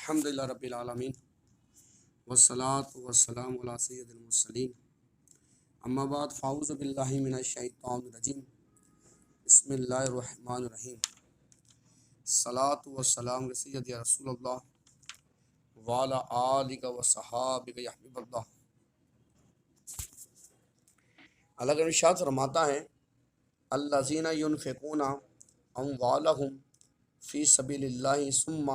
الحمدللہ رب العالمین والصلاة والسلام علی سید المرسلین اما بعد فاعوذ باللہ من الشیطان الرجیم بسم اللہ الرحمن الرحیم الصلاة والسلام سید رسول اللہ وعلی آلہ وصحابہ یا حبیب اللہ۔ اللہ کا ارشاد فرماتا ہے الذین ینفقون اموالہم فی سبیل اللہ ثم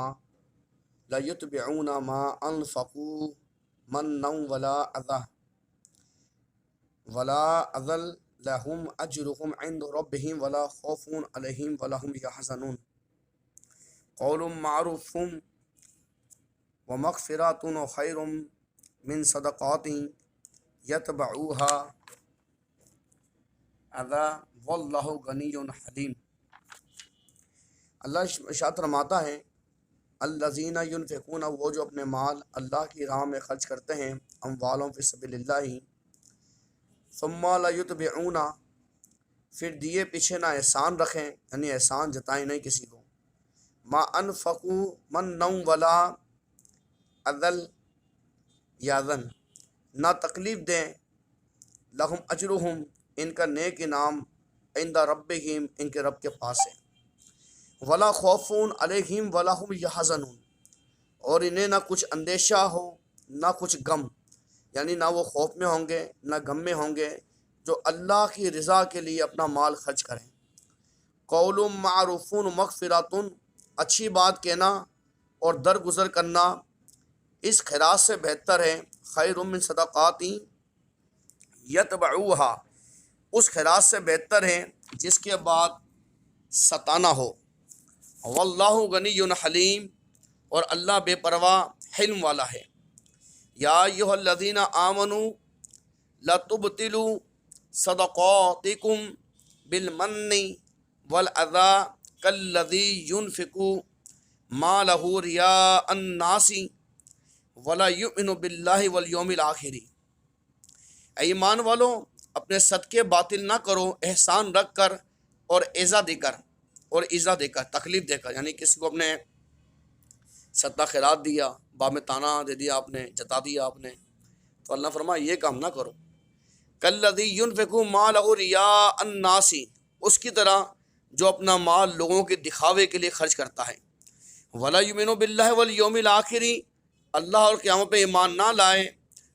لا یتبعون ما انفقوا منا ولا اذى لهم اجرهم عند ربهم ولا خوف عليهم ولا هم يحزنون قول معروف ومغفرة خير من صدقات يتبعوها اذى والله غني حليم۔ اللہ ارشاد فرماتا ہے الذین ینفقون، وہ جو اپنے مال اللہ کی راہ میں خرچ کرتے ہیں، اموالہم فی سبیل اللہ، ثم لا یتبعون، پھر دیے پیچھے نہ احسان رکھیں، یعنی احسان جتائیں نہیں کسی کو، ما انفقوا منا ولا اذل یاذن، نہ تکلیف دیں، لہم اجرہم، ان کا نیک انعام، عند ربہم، ان کے رب کے پاس ہے، ولا خوف علیہم ولا هم یحزنون، اور انہیں نہ کچھ اندیشہ ہو نہ کچھ غم، یعنی نہ وہ خوف میں ہوں گے نہ غم میں ہوں گے، جو اللہ کی رضا کے لیے اپنا مال خرچ کریں۔ قول معروف مغفرۃ، اچھی بات کہنا اور درگزر کرنا اس خیرات سے بہتر ہے، خیر من صدقات یتبعوها، اس خیرات سے بہتر ہے جس کے بعد ستانا ہو۔ واللہ غنی حلیم، اور اللہ بے پرواہ حلم والا ہے۔ یا ایھا الذین آمنوا لا تبطلوا صدقاتکم بالمن والاذی کالذی ينفق مالہ رئاء الناس ولا یؤمن باللہ والیوم الآخر۔ اے ایمان والو، اپنے صدقے باطل نہ کرو، احسان رکھ کر اور ایذا دے کر تکلیف دے کر، یعنی کسی کو اپنے صدقہ خیرات دیا، باب میں تانا دے دیا آپ نے، جتا دیا آپ نے، تو اللہ فرمایا یہ کام نہ کرو۔ کالذی ینفق مالہ رئاء الناس، اس کی طرح جو اپنا مال لوگوں کے دکھاوے کے لیے خرچ کرتا ہے، ولا یؤمن باللہ والیوم الآخر، اللہ اور قیامت پہ ایمان نہ لائے،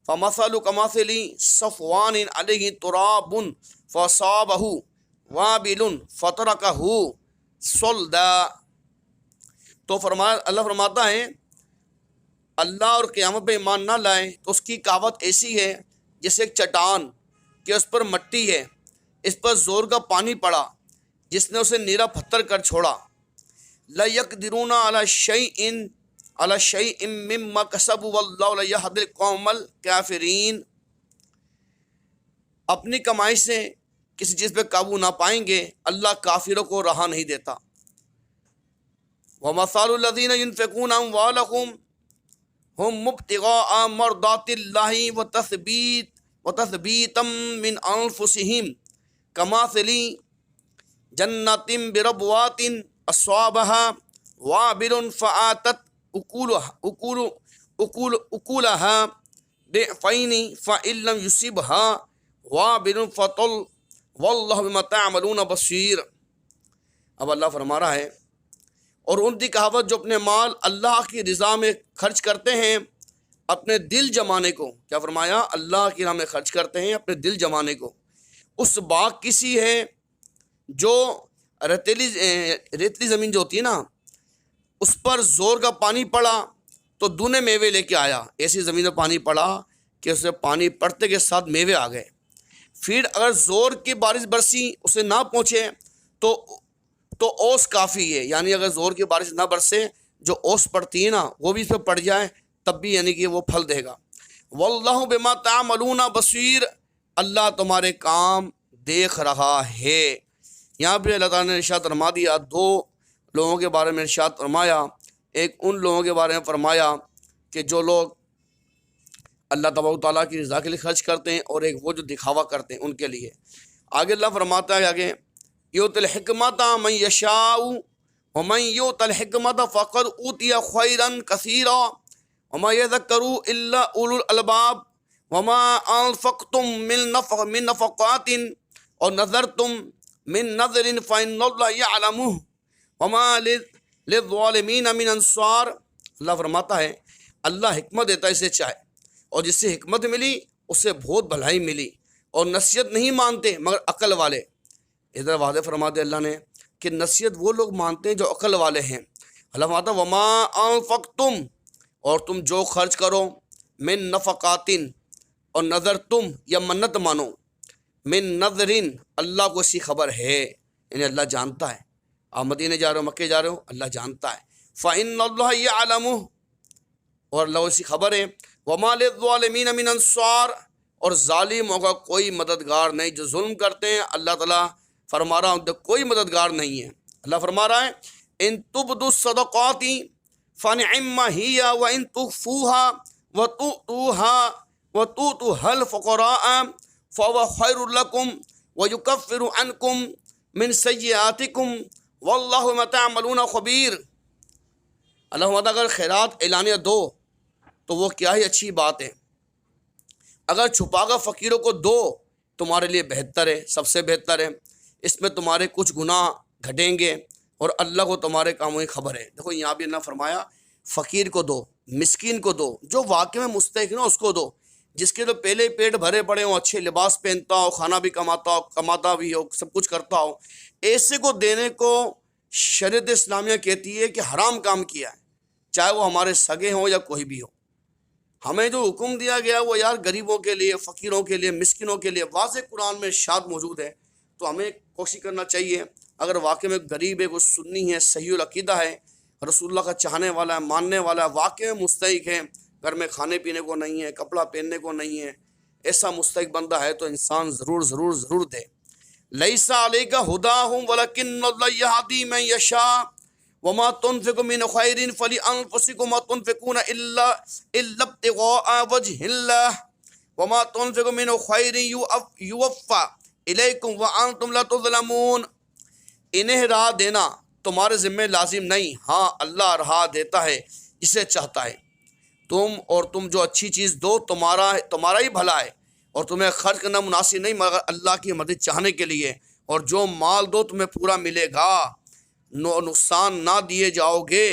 فمثل کمثل صفوان علیہ تراب فاصابہ وابل فترکہ صلدا۔ تو اللہ فرماتا ہے اللہ اور قیامت پہ ایمان نہ لائیں تو اس کی کہاوت ایسی ہے جیسے ایک چٹان کہ اس پر مٹی ہے، اس پر زور کا پانی پڑا جس نے اسے نیرا پتھر کر چھوڑا۔ لا یقدرون علی شیء مما کسبوا واللہ لا یہدی القوم الکافرین، اپنی کمائی سے کسی چیز پہ قابو نہ پائیں گے، اللہ کافروں کو رہا نہیں دیتا۔ وَمَثَلُ الَّذِينَ يُنْفِقُونَ أَمْوَالَهُمْ هُمْ ابْتِغَاءَ مَرْضَاتِ اللَّهِ وَتَثْبِيتًا مِنْ أَنفُسِهِمْ كَمَثَلِ جَنَّةٍ بِرَبْوَةٍ أَصَابَهَا وَابِلٌ فَآتَتْ أُكُلَهَا ضِعْفَيْنِ فَإِن لَّمْ يُصِبْهَا وَابِلٌ فَطَلٌّ وَاللَّهُ بِمَا تَعْمَلُونَ بَصِيرٌ۔ اب اللہ فرما رہا ہے اور ان کی کہاوت جو اپنے مال اللہ کی رضا میں خرچ کرتے ہیں اپنے دل جمانے کو، کیا فرمایا؟ اللہ کی راہ میں خرچ کرتے ہیں اپنے دل جمانے کو، اس باغ کسی ہے جو ریتلی زمین جو ہوتی ہے نا، اس پر زور کا پانی پڑا تو دونے میوے لے کے آیا، ایسی زمین میں پانی پڑا کہ اسے پانی پڑتے کے ساتھ میوے آ گئے۔ پھر اگر زور کی بارش برسی اسے نہ پہنچے تو اوس کافی ہے، یعنی اگر زور کی بارش نہ برسے جو اوس پڑتی ہے نا وہ بھی اس پہ پڑ جائے تب بھی یعنی کہ وہ پھل دے گا۔ واللہ بما تعملون بصیر، اللہ تمہارے کام دیکھ رہا ہے۔ یہاں پہ اللہ تعالیٰ نے ارشاد فرما دیا، دو لوگوں کے بارے میں ارشاد فرمایا، ایک ان لوگوں کے بارے میں فرمایا کہ جو لوگ اللہ تبارک و تعالیٰ کی رضا کے لیے خرچ کرتے ہیں، اور ایک وہ جو دکھاوا کرتے ہیں ان کے لیے۔ آگے اللہ فرماتا ہے آگے یؤتی الحکمۃ من یشاء ومن یؤت الحکمۃ فقد اوتی خیرا کثیرا وما یذکر الا اولو الالباب وما انفقتم من نفقات اور نذرتم من نذر فإن اللہ یعلمہ وما للظالمین من انصار۔ اللہ فرماتا ہے اللہ حکمت دیتا ہے اسے چاہے، اور جس سے حکمت ملی اسے بہت بھلائی ملی، اور نصیحت نہیں مانتے مگر عقل والے۔ ادھر واضح فرما دے اللہ نے کہ نصیحت وہ لوگ مانتے ہیں جو عقل والے ہیں۔ اللہ فرماتا ہے وما انفقتم، اور تم جو خرچ کرو، من نفقاتن، اور نظر تم یا منت مانو، من نظرین، اللہ کو اسی خبر ہے، یعنی اللہ جانتا ہے۔ آپ مدینے جا رہے ہو، مکے جا رہے ہو، اللہ جانتا ہے۔ فإن اللہ یعلم، اور اللہ اسی خبر ہے۔ وما للظالمین من انصار، اور ظالموں کا کوئی مددگار نہیں، جو ظلم کرتے ہیں اللہ تعالیٰ فرما رہا ہوں کوئی مددگار نہیں ہے۔ اللہ فرما رہا ہے ان تبدوا الصدقات فنعما ہی وان تخفوها وتؤتوها الفقراء فهو خیر لکم ویکفر عنکم من سیئاتکم واللہ بما تعملون خبیر۔ اللہ فرماتا اگر خیرات اعلانیہ دو تو وہ کیا ہی اچھی بات ہے، اگر چھپا کر فقیروں کو دو تمہارے لیے بہتر ہے، سب سے بہتر ہے، اس میں تمہارے کچھ گناہ گھٹیں گے اور اللہ کو تمہارے کاموں کی خبر ہے۔ دیکھو یہاں بھی اللہ فرمایا فقیر کو دو، مسکین کو دو، جو واقع میں مستحق ہے نا اس کو دو، جس کے تو پہلے پیٹ بھرے پڑے ہوں، اچھے لباس پہنتا ہو، کھانا بھی کماتا بھی ہو، سب کچھ کرتا ہو، ایسے کو دینے کو شریعت اسلامیہ کہتی ہے کہ حرام کام کیا ہے، چاہے وہ ہمارے سگے ہوں یا کوئی بھی ہو۔ ہمیں جو حکم دیا گیا وہ یار غریبوں کے لیے، فقیروں کے لیے، مسکینوں کے لیے واضح قرآن میں ارشاد موجود ہے، تو ہمیں کوشش کرنا چاہیے اگر واقع میں غریب ہے، کوئی سنی ہے، صحیح العقیدہ ہے، رسول اللہ کا چاہنے والا ہے، ماننے والا ہے، واقع میں مستحق ہے، گھر میں کھانے پینے کو نہیں ہے، کپڑا پہننے کو نہیں ہے، ایسا مستحق بندہ ہے تو انسان ضرور دے۔ لیس علیک ھداھم ولکن اللہ یہدی من یشاء وما تنفقوا من خیر فلانفسکم وما تنفقون الا ابتغاء وجہ اللہ وما تنفقوا من خیر یوفی الیکم وانتم لا تظلمون۔ انہیں راہ دینا تمہارے ذمہ لازم نہیں، ہاں اللہ راہ دیتا ہے جسے چاہتا ہے۔ تم جو اچھی چیز دو تمہارا ہی بھلا ہے، اور تمہیں خرچ کرنا مناسب نہیں مگر اللہ کی مدد چاہنے کے لیے، اور جو مال دو تمہیں پورا ملے گا، نقصان نہ دیے جاؤ گے۔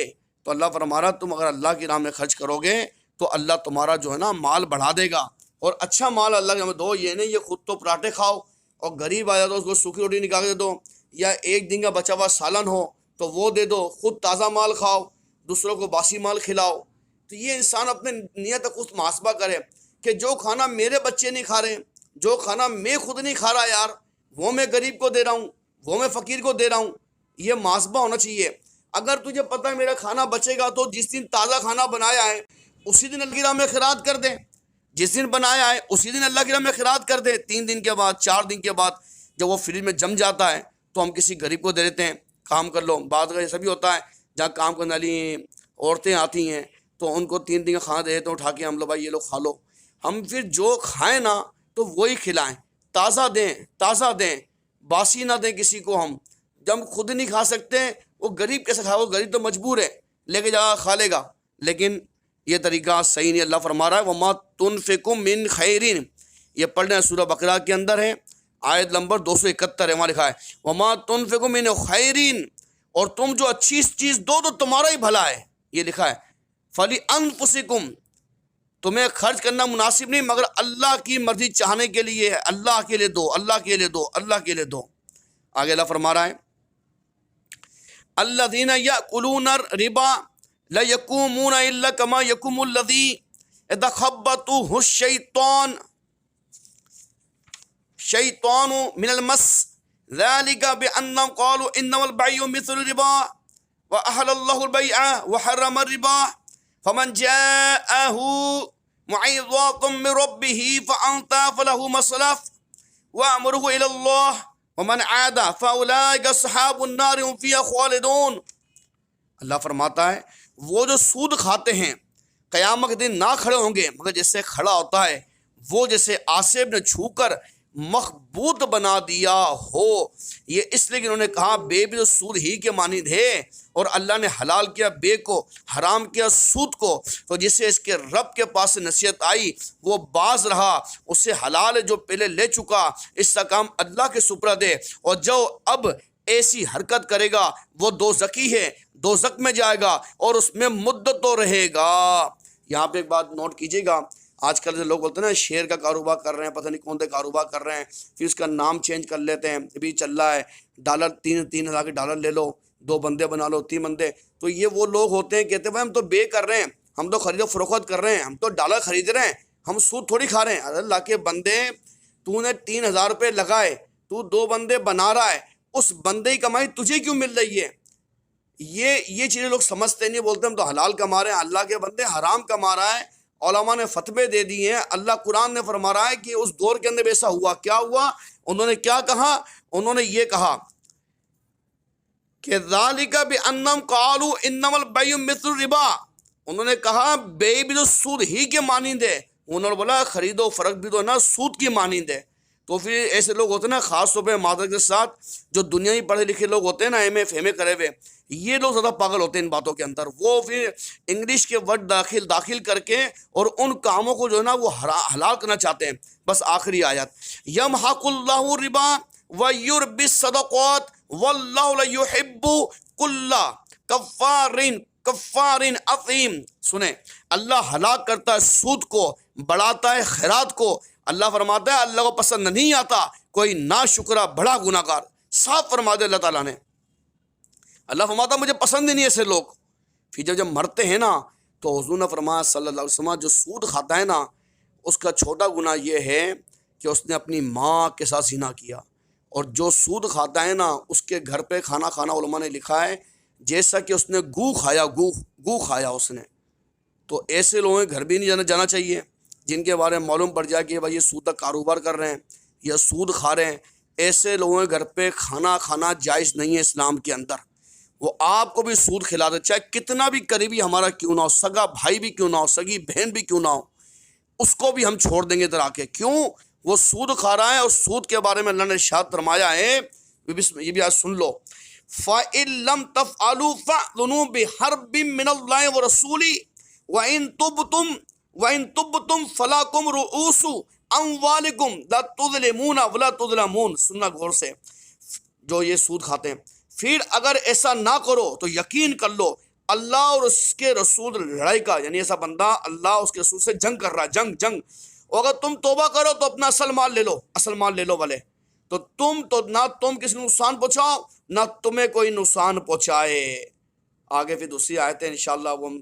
تو اللہ فرما رہا تم اگر اللہ کی راہ میں خرچ کرو گے تو اللہ تمہارا جو ہے نا مال بڑھا دے گا، اور اچھا مال اللہ کی راہ میں دو، یہ نہیں یہ خود تو پراٹھے کھاؤ اور غریب آ جاتا تو اس کو سوکھی روٹی نکال کے دے دو، یا ایک دن کا بچا ہوا سالن ہو تو وہ دے دو، خود تازہ مال کھاؤ، دوسروں کو باسی مال کھلاؤ۔ تو یہ انسان اپنے نیت کا خود محاسبہ کرے کہ جو کھانا میرے بچے نہیں کھا رہے، جو کھانا میں خود نہیں کھا رہا یار، وہ میں غریب کو دے رہا ہوں، وہ میں فقیر کو دے رہا ہوں، یہ محاسبہ ہونا چاہیے۔ اگر تجھے پتہ ہے میرا کھانا بچے گا تو جس دن تازہ کھانا بنایا ہے اسی دن اللہ کی راہ میں خیرات کر دے، جس دن بنایا ہے اسی دن اللہ کی راہ میں خیرات کر دے۔ 3 دن کے بعد 4 دن کے بعد جب وہ فریج میں جم جاتا ہے تو ہم کسی غریب کو دے دیتے ہیں، کام کر لو۔ بعض کا ایسا بھی ہوتا ہے جہاں کام کرنے والی عورتیں آتی ہیں تو ان کو 3 دن کا کھانا دے دیتے ہیں اٹھا کے، ہم لو بھائی یہ لو کھا لو۔ ہم پھر جو کھائیں نا تو وہی کھلائیں، تازہ دیں، باسی نہ دیں کسی کو۔ ہم جب ہم خود نہیں کھا سکتے وہ غریب کیسے کھائے؟ وہ غریب تو مجبور ہے، لے کے جا کھا لے گا، لیکن یہ طریقہ صحیح نہیں۔ اللہ فرما رہا ہے وما تنفقوا من خیر، یہ پڑھنا ہے سورہ بقرہ کے اندر ہے، آیت نمبر 271 ہے، وہاں لکھا ہے وما تنفقوا من خیر، اور تم جو اچھی چیز دو تو تمہارا ہی بھلا ہے، یہ لکھا ہے فلانفسکم، تمہیں خرچ کرنا مناسب نہیں مگر اللہ کی مرضی چاہنے کے لیے ہے، اللہ کے لیے دو، اللہ کے لیے دو، اللہ کے لیے دو۔ آگے اللہ فرما رہا ہے الذین یأکلون الربا لا یقومون الا کما یقوم الذی یتخبطہ الشیطان من المس ذلك بأنهم قالوا انما البيع مثل الربا وأحل الله البيع وحرم الربا فمن جاءه موعظة من ربه فأنتهى فله ما سلف وأمره إلى الله ومن عاد فأولئك أصحاب النار هم فيها خالدون۔ اللہ فرماتا ہے وہ جو سود کھاتے ہیں قیامت کے دن نہ کھڑے ہوں گے مگر جیسے کھڑا ہوتا ہے وہ، جیسے آصف نے چھو کر مخبوط بنا دیا ہو۔ یہ اس لیے کہ انہوں نے کہا بے بھی تو سود ہی کے مانند ہے، اور اللہ نے حلال کیا بے کو، حرام کیا سود کو۔ تو جسے اس کے رب کے پاس سے نصیحت آئی وہ باز رہا، اسے حلال جو پہلے لے چکا اس کا کام اللہ کے سپرد ہے، اور جو اب ایسی حرکت کرے گا وہ دوزخی ہے، دوزخ میں جائے گا اور اس میں مدتوں رہے گا۔ یہاں پہ ایک بات نوٹ کیجیے گا، آج کل جو لوگ بولتے ہیں نا شیئر کا کاروبار کر رہے ہیں، پتہ نہیں کون سے کاروبار کر رہے ہیں، پھر اس کا نام چینج کر لیتے ہیں، ابھی چل رہا ہے ڈالر، 3,000 کے ڈالر لے لو، 2 بندے بنا لو، 3 بندے۔ تو یہ وہ لوگ ہوتے ہیں کہتے ہیں بھائی ہم تو بے کر رہے ہیں، ہم تو خرید و فروخت کر رہے ہیں، ہم تو ڈالر خرید رہے ہیں، ہم سود تھوڑی کھا رہے ہیں۔ اللہ کے بندے، تو نے 3,000 روپے لگائے، تو 2 بندے بنا رہا ہے، اس بندے کی کمائی تجھے کیوں مل رہی ہے؟ یہ چیزیں لوگ سمجھتے نہیں، بولتے ہم تو حلال کما رہے ہیں، اللہ کے بندے حرام کما رہا ہے۔ علماء نے فتوے دے دیے ہیں، اللہ قرآن نے فرما رہا ہے کہ اس دور کے اندر ایسا ہوا، کیا ہوا؟ انہوں نے کیا کہا؟ انہوں نے یہ کہا کہ ذالک بانہم قالوا انما البیع مثل الربا، انہوں نے کہا بے بھی تو سود ہی کے مانند ہے، انہوں نے بولا خرید و فروخت بھی تو نا سود کی مانند ہے۔ تو پھر ایسے لوگ ہوتے ہیں نا، خاص طور پہ معذرت کے ساتھ جو دنیا ہی پڑھے لکھے لوگ ہوتے ہیں نا، ایم اے کرے ہوئے، یہ لوگ زیادہ پاگل ہوتے ہیں ان باتوں کے اندر۔ وہ پھر انگلش کے ورڈ داخل کر کے اور ان کاموں کو جو ہے نا وہ حلال کرنا چاہتے ہیں۔ بس آخری آیت، یمحق اللہ الربا ویربی الصدقات واللہ لا یحب کل کفار اثیم۔ سنیں، اللہ ہلاک کرتا ہے سود کو، بڑھاتا ہے خیرات کو۔ اللہ فرماتا ہے اللہ کو پسند نہیں آتا کوئی ناشکرا بڑا گناہ گار، صاف فرما دے اللہ تعالیٰ نے۔ اللہ فرماتا ہے مجھے پسند ہی نہیں ایسے لوگ۔ پھر جب مرتے ہیں نا تو حضور نے فرمایا صلی اللہ علیہ وسلم، جو سود کھاتا ہے نا اس کا چھوٹا گناہ یہ ہے کہ اس نے اپنی ماں کے ساتھ زنا کیا، اور جو سود کھاتا ہے نا اس کے گھر پہ کھانا علماء نے لکھا ہے جیسا کہ اس نے گو کھایا اس نے۔ تو ایسے لوگوں کے گھر بھی نہیں جانا چاہیے جن کے بارے میں معلوم پڑ جائے کہ بھائی یہ سود کا کاروبار کر رہے ہیں یا سود کھا رہے ہیں۔ ایسے لوگوں کے گھر پہ کھانا جائز نہیں ہے اسلام کے اندر۔ وہ آپ کو بھی سود کھلا دے، چاہے کتنا بھی قریبی ہمارا کیوں نہ ہو، سگا بھائی بھی کیوں نہ ہو، سگی بہن بھی کیوں نہ ہو، اس کو بھی ہم چھوڑ دیں گے ادھر آ کے۔ کیوں؟ وہ سود کھا رہا ہے، اور سود کے بارے میں اللہ نے ارشاد فرمایا ہے، یہ بھی آج سن لو، فَإِن لَمْ تَفْعَلُوا فَأْذُنُوا بِحَرْبٍ مِّنَ اللَّهِ وَرَسُولِهِ وَإِن تُبْتُمْ فَلَكُمْ رُءُوسُ أَمْوَالِكُمْ لَا تُظْلِمُونَ وَلَا تُظْلَمُونَ۔ سننا غور سے، جو یہ سود کھاتے ہیں، پھر اگر ایسا نہ کرو تو یقین کر لو اللہ اور اس کے رسول لڑائی کا، یعنی ایسا بندہ اللہ اس کے رسول سے جنگ کر رہا ہے، جنگ۔ اور اگر تم توبہ کرو تو اپنا اصل مال لے لو والے، تو نہ تم کسی کو نقصان پہنچاؤ نہ تمہیں کوئی نقصان پہنچائے۔ آگے پھر دوسری آیتیں انشاءاللہ وہ ہم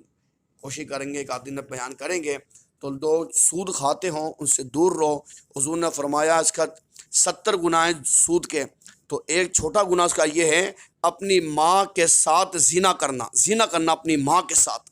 کوشش کریں گے ایک آدھ دن میں بیان کریں گے۔ تو لوگ سود کھاتے ہوں ان سے دور رہو۔ حضور نے فرمایا اس کا 70 گناہ ہیں سود کے، تو ایک چھوٹا گناہ اس کا یہ ہے اپنی ماں کے ساتھ زنا کرنا اپنی ماں کے ساتھ۔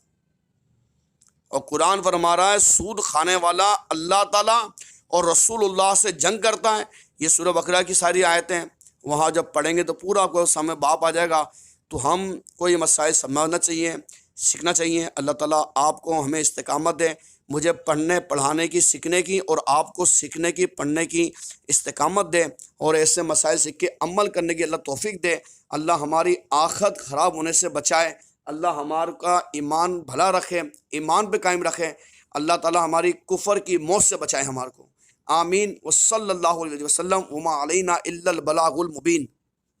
اور قرآن فرما رہا ہے سود کھانے والا اللہ تعالیٰ اور رسول اللہ سے جنگ کرتا ہے۔ یہ سورہ بقرہ کی ساری آیتیں، وہاں جب پڑھیں گے تو پورا آپ کو سامنے باپ آ جائے گا۔ تو ہم کو یہ مسائل سمجھنا چاہیے، سیکھنا چاہیے۔ اللہ تعالیٰ آپ کو ہمیں استقامت دے، مجھے پڑھنے پڑھانے کی سیکھنے کی اور آپ کو سیکھنے کی پڑھنے کی استقامت دے، اور ایسے مسائل سیکھ کے عمل کرنے کی اللہ توفیق دے۔ اللہ ہماری آخرت خراب ہونے سے بچائے، اللہ ہمارا کا ایمان بھلا رکھے، ایمان پہ قائم رکھے۔ اللہ تعالیٰ ہماری کفر کی موت سے بچائے ہمارے کو، آمین۔ وصلی اللہ علیہ وسلم وما علینا الا البلاغ المبین۔